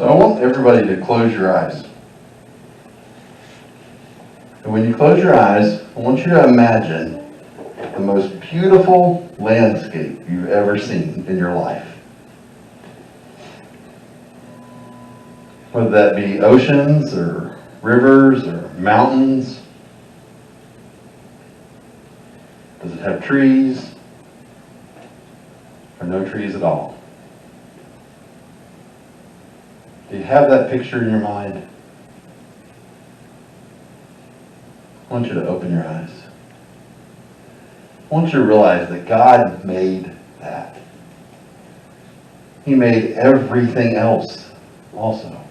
So I want everybody to close your eyes. And when you close your eyes, I want you to imagine the most beautiful landscape you've ever seen in your life. Whether that be oceans or rivers or mountains. Does it have trees? Or no trees at all? Do you have that picture in your mind? I want you to open your eyes. I want you to realize that God made that. He made everything else also.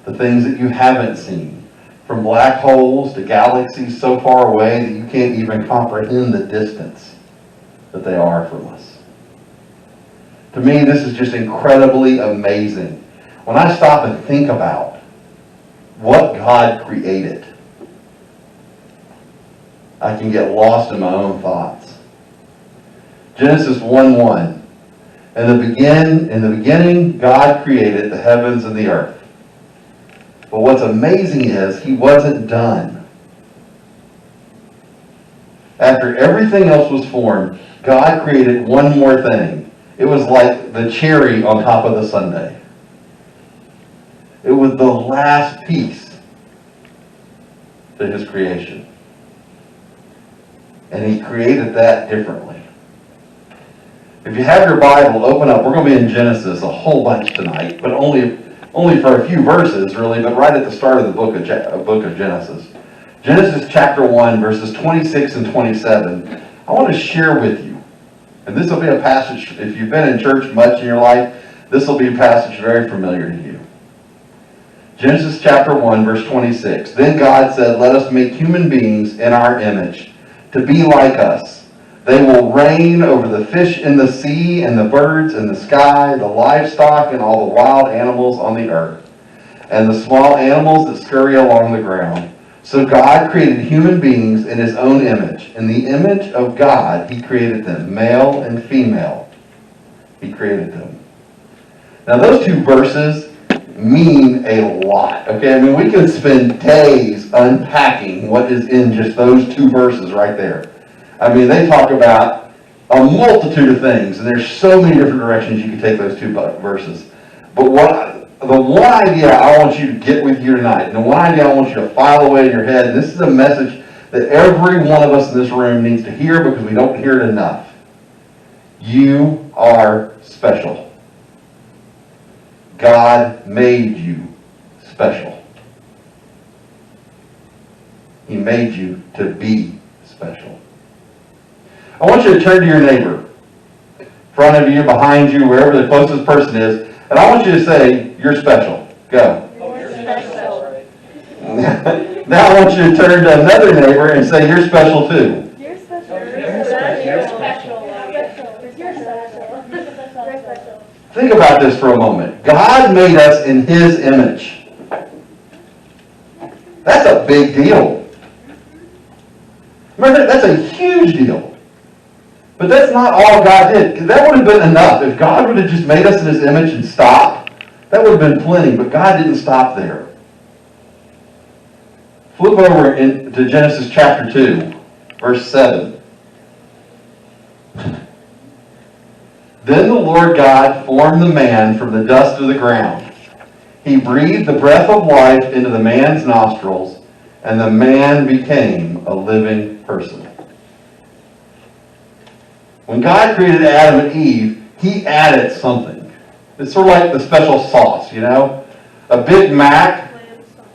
The things that you haven't seen. From black holes to galaxies so far away that you can't even comprehend the distance that they are from us. To me, this is just incredibly amazing. When I stop and think about what God created, I can get lost in my own thoughts. Genesis 1:1. In the beginning, God created the heavens and the earth. But what's amazing is He wasn't done. After everything else was formed, God created one more thing. It was like the cherry on top of the sundae. It was the last piece to His creation. And He created that differently. If you have your Bible, open up. We're going to be in Genesis a whole bunch tonight, but only for a few verses, really, but right at the start of the book of Genesis. Genesis chapter 1, verses 26 and 27. I want to share with you, and this will be a passage, if you've been in church much in your life, this will be a passage very familiar to you. Genesis chapter 1, verse 26. Then God said, "Let us make human beings in our image, to be like us. They will reign over the fish in the sea and the birds in the sky, the livestock and all the wild animals on the earth, and the small animals that scurry along the ground." So God created human beings in His own image. In the image of God, He created them, male and female. He created them. Now those two verses mean a lot. Okay, I mean, we could spend days unpacking what is in just those two verses right there. I mean, they talk about a multitude of things, and there's so many different directions you can take those two verses. But the one idea I want you to get with you tonight, and the one idea I want you to file away in your head, and this is a message that every one of us in this room needs to hear because we don't hear it enough. You are special. God made you special. He made you to be special. I want you to turn to your neighbor, in front of you, behind you, wherever the closest person is, and I want you to say, "You're special." Go. You're special. Now I want you to turn to another neighbor and say, "You're special too." You're special. You're special. You're special. You're special. Think about this for a moment. God made us in His image. That's a big deal. Remember, that's a huge deal. But that's not all God did. That would have been enough. If God would have just made us in His image and stopped, that would have been plenty. But God didn't stop there. Flip over to Genesis chapter 2, verse 7. Then the Lord God formed the man from the dust of the ground. He breathed the breath of life into the man's nostrils, and the man became a living person. When God created Adam and Eve, He added something. It's sort of like the special sauce, you know? A Big Mac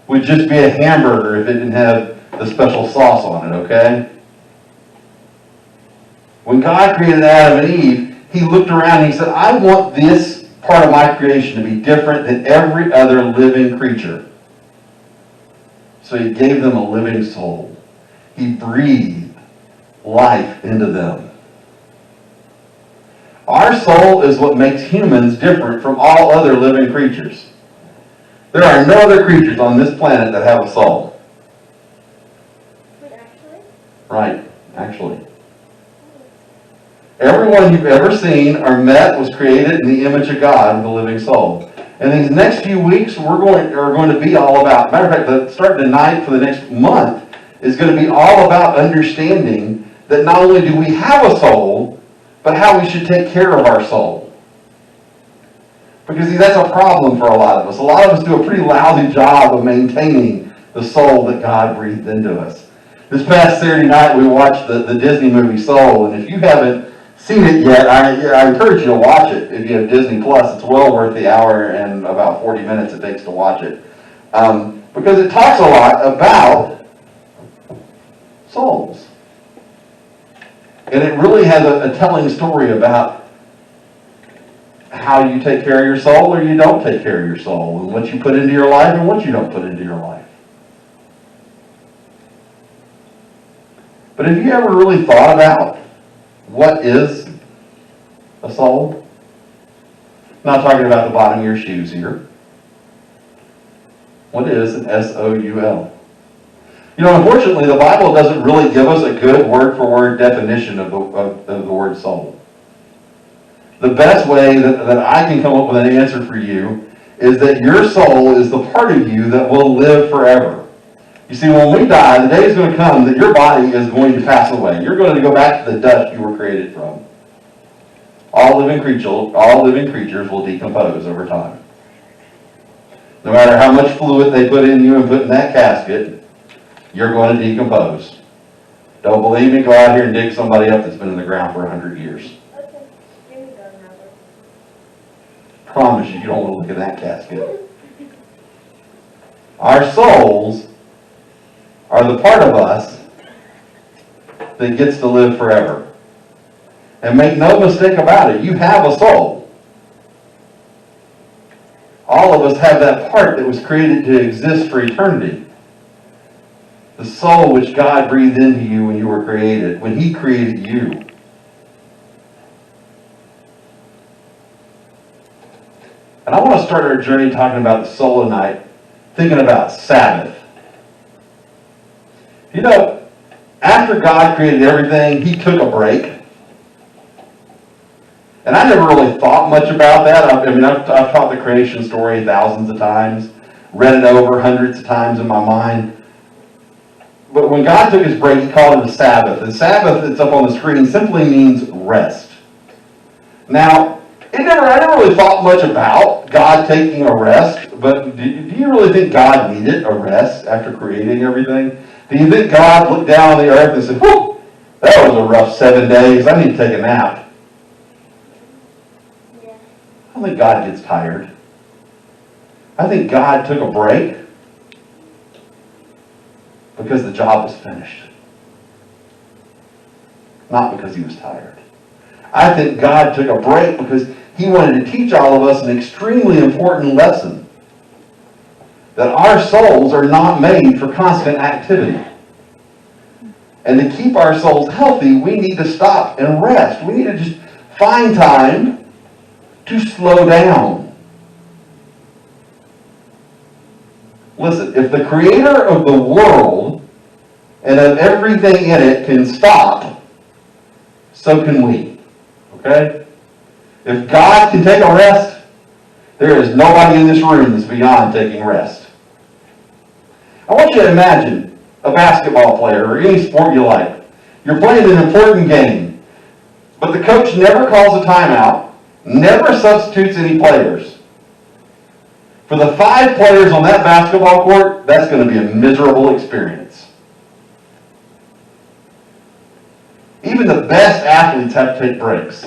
would just be a hamburger if it didn't have the special sauce on it, okay? When God created Adam and Eve, He looked around and He said, "I want this part of my creation to be different than every other living creature." So He gave them a living soul. He breathed life into them. Our soul is what makes humans different from all other living creatures. There are no other creatures on this planet that have a soul. Wait, actually? Right, actually. Everyone you've ever seen or met was created in the image of God with a living soul. And these next few weeks are going to be all about, matter of fact, starting tonight for the next month is going to be all about understanding that not only do we have a soul, but how we should take care of our soul. Because see, that's a problem for a lot of us. A lot of us do a pretty lousy job of maintaining the soul that God breathed into us. This past Saturday night we watched the Disney movie Soul, and if you haven't seen it yet, I encourage you to watch it if you have Disney Plus. It's well worth the hour and about 40 minutes it takes to watch it. Because it talks a lot about souls. And it really has a telling story about how you take care of your soul or you don't take care of your soul, and what you put into your life and what you don't put into your life. But have you ever really thought about what is a soul? I'm not talking about the bottom of your shoes here. What is an S-O-U-L? You know, unfortunately, the Bible doesn't really give us a good word-for-word definition of the word soul. The best way that I can come up with an answer for you is that your soul is the part of you that will live forever. You see, when we die, the day is going to come that your body is going to pass away. You're going to go back to the dust you were created from. All living creatures will decompose over time. No matter how much fluid they put in you and put in that casket, you're going to decompose. Don't believe me? Go out here and dig somebody up that's been in the ground for 100 years. Okay. Here we go, Robert. Promise you don't want to look at that casket. Our souls are the part of us that gets to live forever. And make no mistake about it, you have a soul. All of us have that part that was created to exist for eternity. The soul which God breathed into you when you were created, when He created you. And I want to start our journey talking about the soul tonight, thinking about Sabbath. You know, after God created everything, He took a break. And I never really thought much about that. I've taught the creation story thousands of times, read it over hundreds of times in my mind. But when God took His break, He called it a Sabbath. And Sabbath, it's up on the screen, simply means rest. Now, I never really thought much about God taking a rest, but do you really think God needed a rest after creating everything? Do you think God looked down on the earth and said, whew, that was a rough 7 days, I need to take a nap? Yeah. I don't think God gets tired. I think God took a break because the job was finished. Not because He was tired. I think God took a break because He wanted to teach all of us an extremely important lesson. That our souls are not made for constant activity. And to keep our souls healthy, we need to stop and rest. We need to just find time to slow down. Listen, if the creator of the world and of everything in it can stop, so can we. Okay? If God can take a rest, there is nobody in this room that's beyond taking rest. I want you to imagine a basketball player or any sport you like. You're playing an important game, but the coach never calls a timeout, never substitutes any players. For the 5 players on that basketball court, that's going to be a miserable experience. Even the best athletes have to take breaks.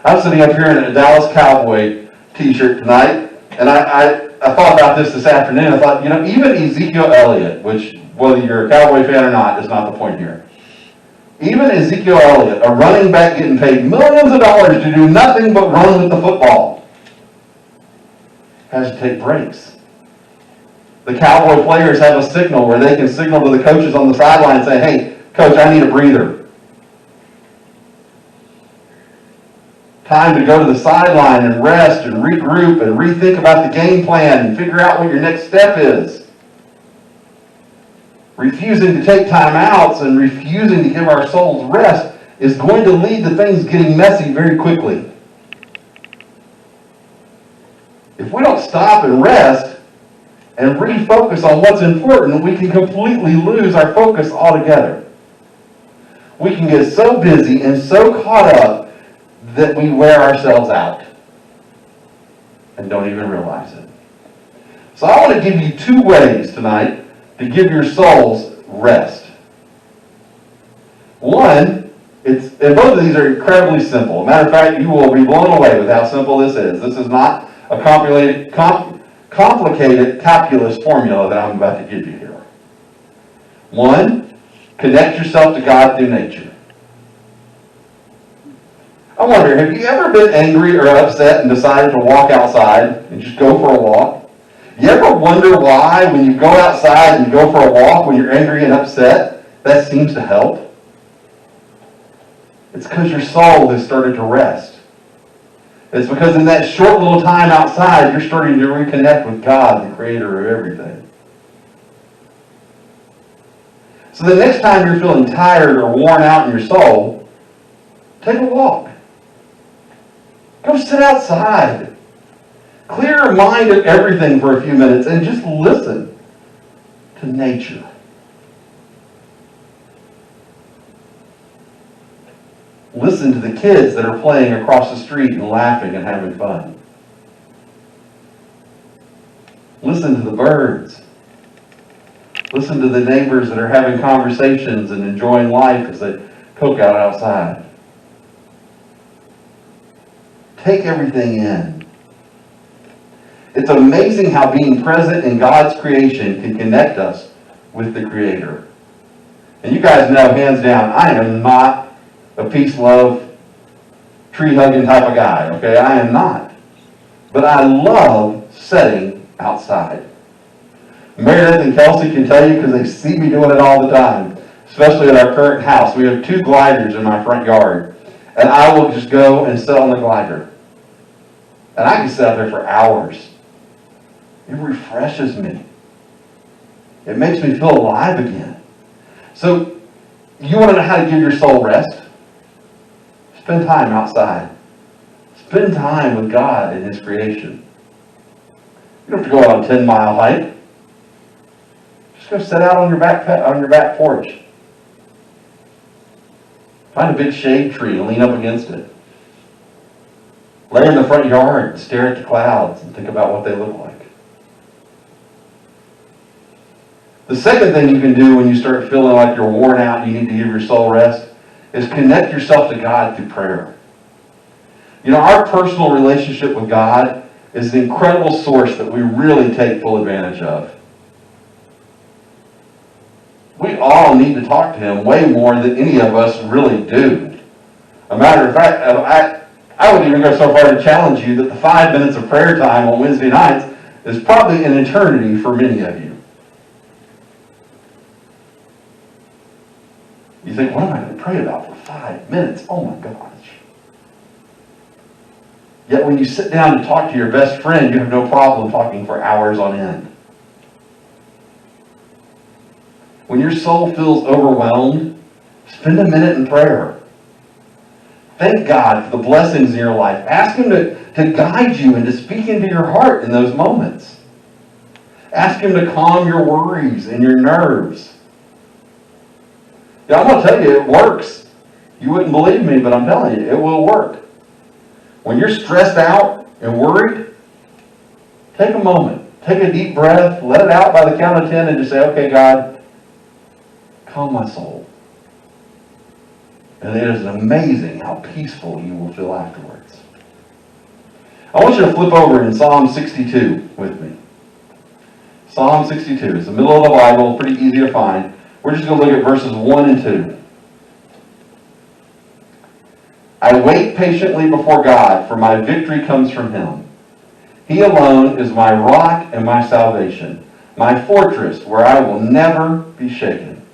I'm sitting up here in a Dallas Cowboy t-shirt tonight, and I thought about this afternoon. I thought, even Ezekiel Elliott, which, whether you're a Cowboy fan or not, is not the point here. Even Ezekiel Elliott, a running back getting paid millions of dollars to do nothing but run with the football, has to take breaks. The Cowboy players have a signal where they can signal to the coaches on the sideline and say, hey, coach, I need a breather. Time to go to the sideline and rest and regroup and rethink about the game plan and figure out what your next step is. Refusing to take timeouts and refusing to give our souls rest is going to lead to things getting messy very quickly. If we don't stop and rest and refocus on what's important, we can completely lose our focus altogether. We can get so busy and so caught up that we wear ourselves out and don't even realize it. So I want to give you 2 ways tonight to give your souls rest. One, and both of these are incredibly simple. Matter of fact, you will be blown away with how simple this is. This is not a complicated calculus formula that I'm about to give you here. One, connect yourself to God through nature. I wonder, have you ever been angry or upset and decided to walk outside and just go for a walk? You ever wonder why when you go outside and you go for a walk when you're angry and upset, that seems to help? It's because your soul has started to rest. It's because in that short little time outside, you're starting to reconnect with God, the creator of everything. So the next time you're feeling tired or worn out in your soul, take a walk. Go sit outside. Clear your mind of everything for a few minutes and just listen to nature. Listen to the kids that are playing across the street and laughing and having fun. Listen to the birds. Listen to the neighbors that are having conversations and enjoying life as they cook out outside. Take everything in. It's amazing how being present in God's creation can connect us with the Creator. And you guys know, hands down, I am not a peace, love, tree-hugging type of guy, okay? I am not. But I love sitting outside. Meredith and Kelsey can tell you because they see me doing it all the time, especially at our current house. We have 2 gliders in my front yard, and I will just go and sit on the glider. And I can sit out there for hours. It refreshes me. It makes me feel alive again. So, you want to know how to give your soul rest? Spend time outside. Spend time with God and His creation. You don't have to go on a 10-mile hike. Just go sit out on your back porch. Find a big shade tree and lean up against it. Lay in the front yard and stare at the clouds and think about what they look like. The second thing you can do when you start feeling like you're worn out and you need to give your soul rest is connect yourself to God through prayer. You know, our personal relationship with God is an incredible source that we really take full advantage of. We all need to talk to Him way more than any of us really do. A matter of fact, I would even go so far to challenge you that the 5 minutes of prayer time on Wednesday nights is probably an eternity for many of you. You think, what am I going to pray about for 5 minutes? Oh my gosh. Yet when you sit down and talk to your best friend, you have no problem talking for hours on end. When your soul feels overwhelmed, spend a minute in prayer. Thank God for the blessings in your life. Ask Him to guide you and to speak into your heart in those moments. Ask Him to calm your worries and your nerves. Yeah, I'm going to tell you, it works. You wouldn't believe me, but I'm telling you, it will work. When you're stressed out and worried, take a moment. Take a deep breath. Let it out by the count of 10 and just say, okay, God, calm my soul. And it is amazing how peaceful you will feel afterwards. I want you to flip over in Psalm 62 with me. Psalm 62. It's the middle of the Bible, pretty easy to find. We're just going to look at verses 1 and 2. I wait patiently before God, for my victory comes from Him. He alone is my rock and my salvation, my fortress where I will never be shaken.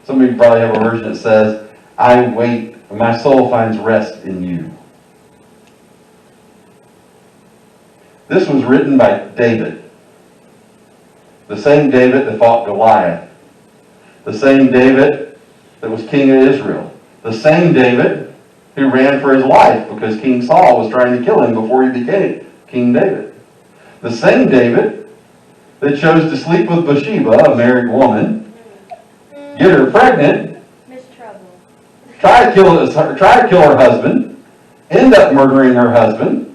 Some of you probably have a version that says, I wait, and my soul finds rest in you. This was written by David. The same David that fought Goliath. The same David that was king of Israel. The same David who ran for his life because King Saul was trying to kill him before he became King David. The same David that chose to sleep with Bathsheba, a married woman, get her pregnant, Miss Trouble. try to kill her husband, end up murdering her husband,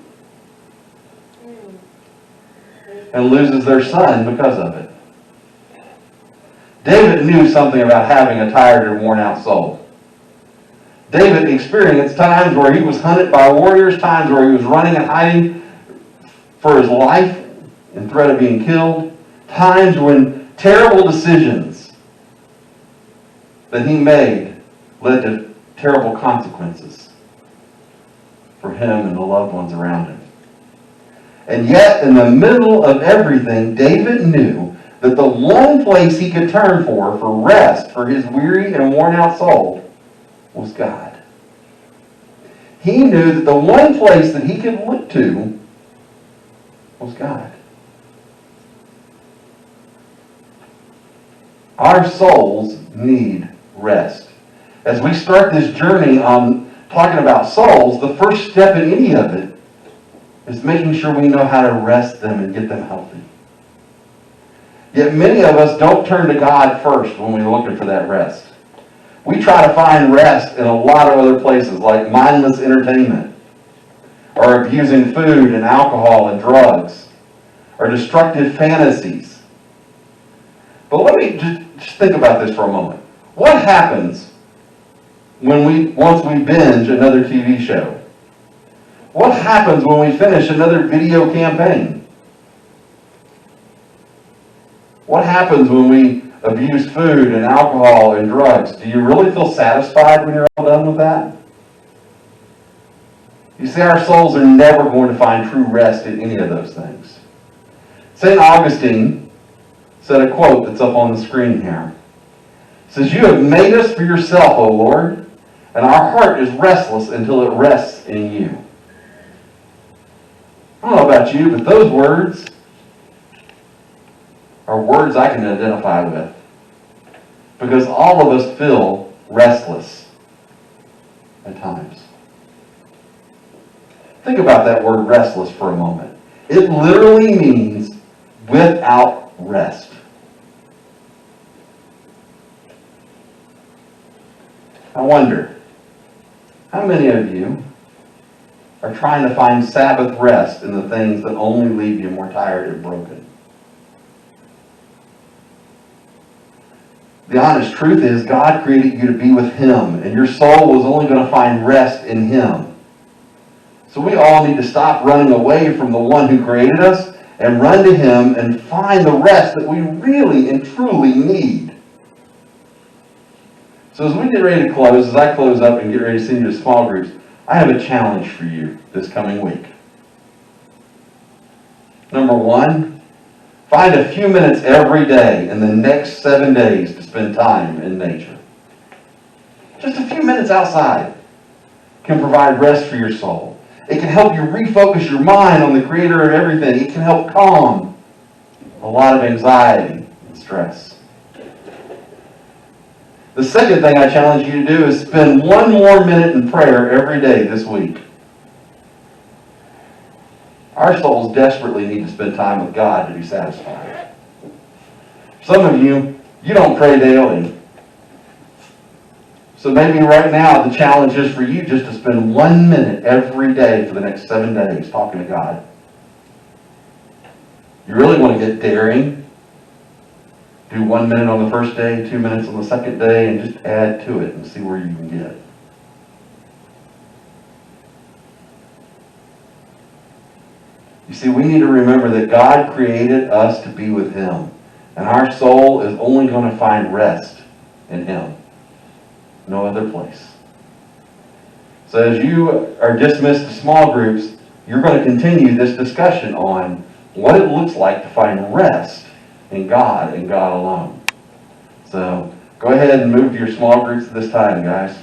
and loses their son because of it. David knew something about having a tired and worn out soul. David experienced times where he was hunted by warriors, times where he was running and hiding for his life in threat of being killed, times when terrible decisions that he made led to terrible consequences for him and the loved ones around him. And yet, in the middle of everything, David knew that the one place he could turn for rest for his weary and worn out soul was God. He knew that the one place that he could look to was God. Our souls need rest. As we start this journey on talking about souls, the first step in any of it is making sure we know how to rest them and get them healthy. Yet many of us don't turn to God first when we're looking for that rest. We try to find rest in a lot of other places, like mindless entertainment, or abusing food and alcohol and drugs, or destructive fantasies. But let me just think about this for a moment. What happens once we binge another TV show? What happens when we finish another video campaign? What happens when we abuse food and alcohol and drugs? Do you really feel satisfied when you're all done with that? You see, our souls are never going to find true rest in any of those things. St. Augustine said a quote that's up on the screen here. It says, "You have made us for yourself, O Lord, and our heart is restless until it rests in you." I don't know about you, but those words are words I can identify with. Because all of us feel restless at times. Think about that word restless for a moment. It literally means without rest. I wonder, how many of you are trying to find Sabbath rest in the things that only leave you more tired and broken? The honest truth is, God created you to be with Him, and your soul was only going to find rest in Him. So we all need to stop running away from the one who created us and run to Him and find the rest that we really and truly need. So as we get ready to close, as I close up and get ready to send you to small groups, I have a challenge for you this coming week. Number one, find a few minutes every day in the next 7 days to spend time in nature. Just a few minutes outside can provide rest for your soul. It can help you refocus your mind on the Creator of everything. It can help calm a lot of anxiety and stress. The second thing I challenge you to do is spend 1 more minute in prayer every day this week. Our souls desperately need to spend time with God to be satisfied. Some of you, you don't pray daily. So maybe right now the challenge is for you just to spend 1 minute every day for the next 7 days talking to God. You really want to get daring? Do 1 minute on the first day, 2 minutes on the second day, and just add to it and see where you can get. You see, we need to remember that God created us to be with Him. And our soul is only going to find rest in Him. No other place. So as you are dismissed to small groups, you're going to continue this discussion on what it looks like to find rest in God and God alone. So go ahead and move to your small groups this time, guys.